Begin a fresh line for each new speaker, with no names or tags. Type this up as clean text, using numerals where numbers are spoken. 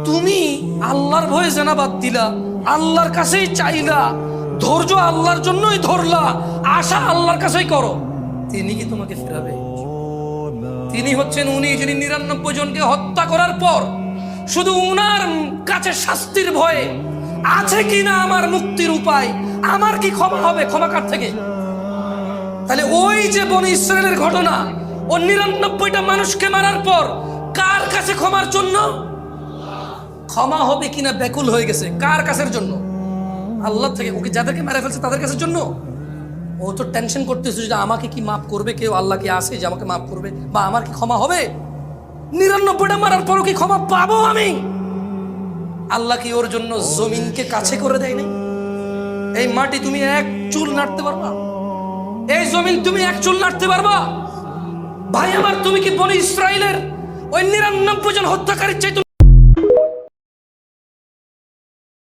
তুমি আল্লাহর ভয়ে জেনা বাদ দিলা, আল্লাহর কাছেই চাইলা, ধৈর্য আল্লাহর জন্যই ধরলা, আশা আল্লাহর কাছেই করো, তিনি কি তোমাকে ফেরাবে? তিনি হচ্ছেন উনি যিনি ৯৯ জনকে হত্যা করার পর শুধু উনার কাছে শাস্তির ভয়ে আছে কিনা আমার মুক্তির উপায়, আমার কি ক্ষমা হবে, ক্ষমা কার থেকে? তাহলে ওই যে বনি ইসরায়েলের ঘটনা, ও ৯৯টা মানুষকে মারার পর কার কাছে ক্ষমার জন্য? ক্ষমা হবে কিনা ব্যাকুল হয়ে গেছে। কার কাছের জন্য? আল্লাহ থেকে। ওকে যাদেরকে মেরে ফেলছে তাদের কাছের জন্য। ও তো টেনশন করতেছে যে আমাকে কি মাফ করবে কেউ, আল্লাহ কি আসে যে আমাকে মাফ করবে, বা আমার কি ক্ষমা হবে? ৯৯টা মারার পরও কি ক্ষমা পাবো আমি? আল্লাহ কি ওর জন্য জমিনকে কাছে করে দেয় নাই? এই মাটি তুমি এক চুল নাড়তে পারবা? এই জমিন তুমি এক চুল নাড়তে পারবা? ভাই আমার, তুমি কি বনি ইসরায়েলের ওই ৯৯ জন হত্যাকারীর চাইতে